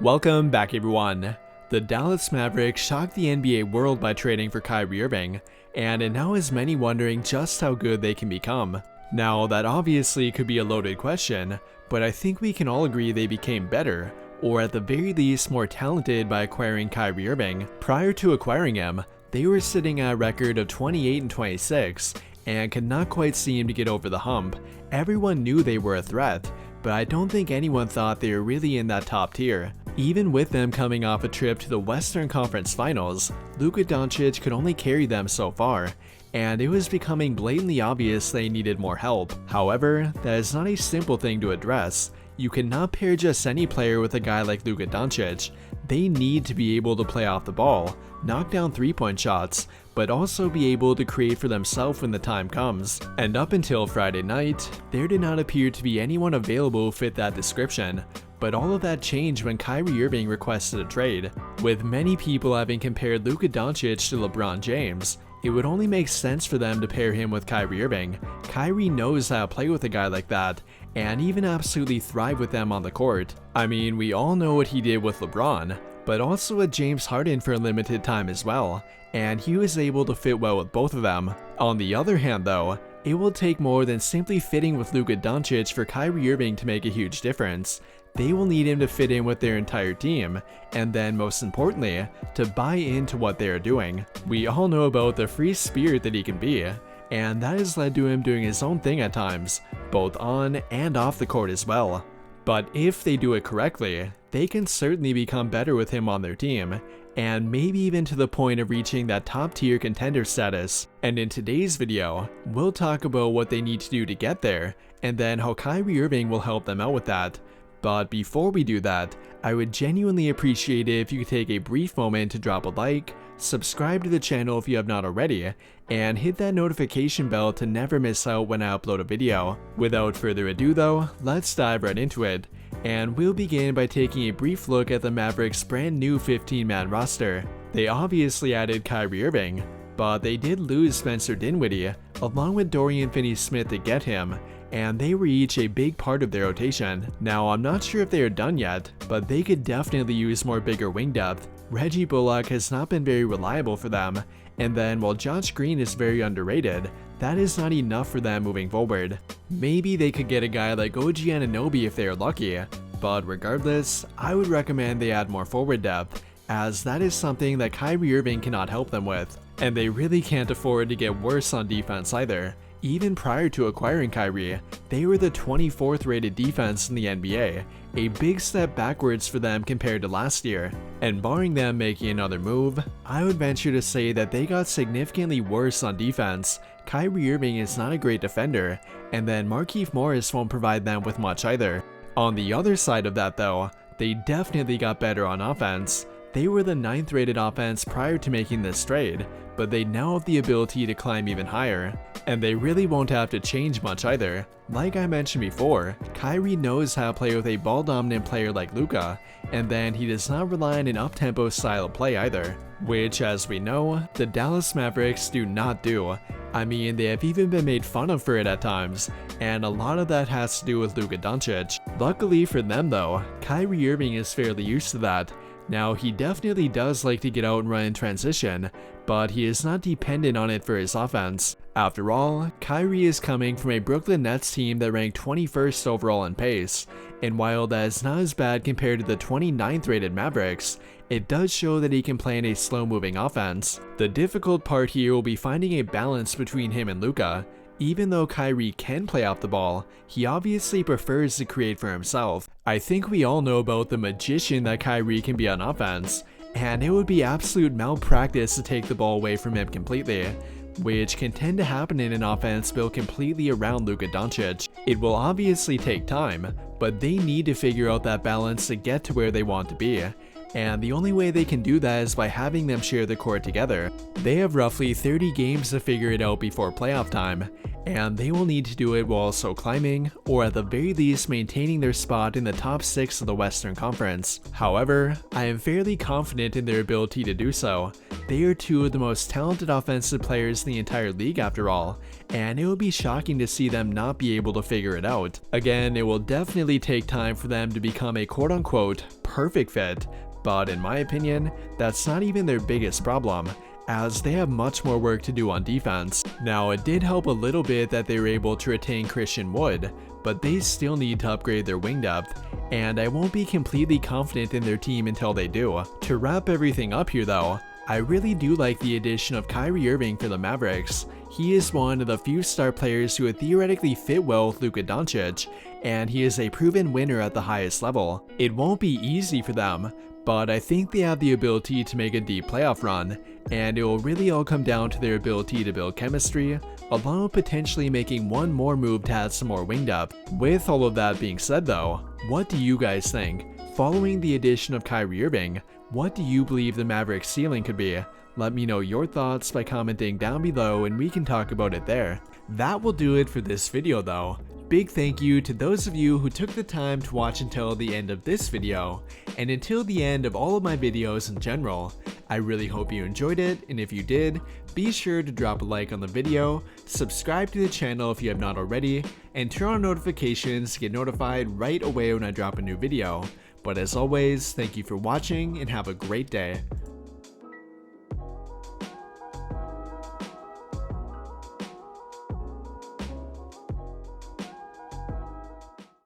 Welcome back everyone. The Dallas Mavericks shocked the NBA world by trading for Kyrie Irving, and it now has many wondering just how good they can become. Now that obviously could be a loaded question, but I think we can all agree they became better, or at the very least more talented by acquiring Kyrie Irving. Prior to acquiring him, they were sitting at a record of 28-26 and could not quite seem to get over the hump. Everyone knew they were a threat, but I don't think anyone thought they were really in that top tier. Even with them coming off a trip to the Western Conference Finals, Luka Doncic could only carry them so far, and it was becoming blatantly obvious they needed more help. However, that is not a simple thing to address. You cannot pair just any player with a guy like Luka Doncic. They need to be able to play off the ball, knock down three-point shots, but also be able to create for themselves when the time comes. And up until Friday night, there did not appear to be anyone available who fit that description. But all of that changed when Kyrie Irving requested a trade. With many people having compared Luka Doncic to LeBron James, it would only make sense for them to pair him with Kyrie Irving. Kyrie knows how to play with a guy like that, and even absolutely thrive with them on the court. I mean, we all know what he did with LeBron, but also with James Harden for a limited time as well, and he was able to fit well with both of them. On the other hand though, it will take more than simply fitting with Luka Doncic for Kyrie Irving to make a huge difference. They will need him to fit in with their entire team, and then most importantly, to buy into what they are doing. We all know about the free spirit that he can be, and that has led to him doing his own thing at times, both on and off the court as well. But if they do it correctly, they can certainly become better with him on their team, and maybe even to the point of reaching that top tier contender status. And in today's video, we'll talk about what they need to do to get there, and then how Kyrie Irving will help them out with that. But before we do that, I would genuinely appreciate it if you could take a brief moment to drop a like, subscribe to the channel if you have not already, and hit that notification bell to never miss out when I upload a video. Without further ado though, let's dive right into it, and we'll begin by taking a brief look at the Mavericks' brand new 15-man roster. They obviously added Kyrie Irving, but they did lose Spencer Dinwiddie, along with Dorian Finney-Smith to get him, and they were each a big part of their rotation. Now I'm not sure if they are done yet, but they could definitely use more bigger wing depth. Reggie Bullock has not been very reliable for them, and then while Josh Green is very underrated, that is not enough for them moving forward. Maybe they could get a guy like OG Anunoby if they are lucky, but regardless, I would recommend they add more forward depth, as that is something that Kyrie Irving cannot help them with, and they really can't afford to get worse on defense either. Even prior to acquiring Kyrie, they were the 24th rated defense in the NBA, a big step backwards for them compared to last year. And barring them making another move, I would venture to say that they got significantly worse on defense. Kyrie Irving is not a great defender, and then Markieff Morris won't provide them with much either. On the other side of that though, they definitely got better on offense. They were the 9th rated offense prior to making this trade, but they now have the ability to climb even higher. And they really won't have to change much either. Like I mentioned before, Kyrie knows how to play with a ball-dominant player like Luka, and then he does not rely on an up-tempo style of play either, which, as we know, the Dallas Mavericks do not do. I mean, they have even been made fun of for it at times, and a lot of that has to do with Luka Doncic. Luckily for them though, Kyrie Irving is fairly used to that. Now, he definitely does like to get out and run in transition, but he is not dependent on it for his offense. After all, Kyrie is coming from a Brooklyn Nets team that ranked 21st overall in pace, and while that is not as bad compared to the 29th rated Mavericks, it does show that he can play in a slow-moving offense. The difficult part here will be finding a balance between him and Luka. Even though Kyrie can play off the ball, he obviously prefers to create for himself. I think we all know about the magician that Kyrie can be on offense, and it would be absolute malpractice to take the ball away from him completely, which can tend to happen in an offense built completely around Luka Doncic. It will obviously take time, but they need to figure out that balance to get to where they want to be. And the only way they can do that is by having them share the court together. They have roughly 30 games to figure it out before playoff time, and they will need to do it while also climbing, or at the very least maintaining their spot in the top 6 of the Western Conference. However, I am fairly confident in their ability to do so. They are two of the most talented offensive players in the entire league after all, and it would be shocking to see them not be able to figure it out. Again, it will definitely take time for them to become a quote-unquote perfect fit, but in my opinion, that's not even their biggest problem, as they have much more work to do on defense. Now, it did help a little bit that they were able to retain Christian Wood, but they still need to upgrade their wing depth, and I won't be completely confident in their team until they do. To wrap everything up here though, I really do like the addition of Kyrie Irving for the Mavericks. He is one of the few star players who would theoretically fit well with Luka Doncic, and he is a proven winner at the highest level. It won't be easy for them, but I think they have the ability to make a deep playoff run, and it will really all come down to their ability to build chemistry, along with potentially making one more move to add some more wing depth. With all of that being said though, what do you guys think? Following the addition of Kyrie Irving, what do you believe the Mavericks ceiling could be? Let me know your thoughts by commenting down below and we can talk about it there. That will do it for this video though. Big thank you to those of you who took the time to watch until the end of this video, and until the end of all of my videos in general. I really hope you enjoyed it, and if you did, be sure to drop a like on the video, subscribe to the channel if you have not already, and turn on notifications to get notified right away when I drop a new video. But as always, thank you for watching and have a great day.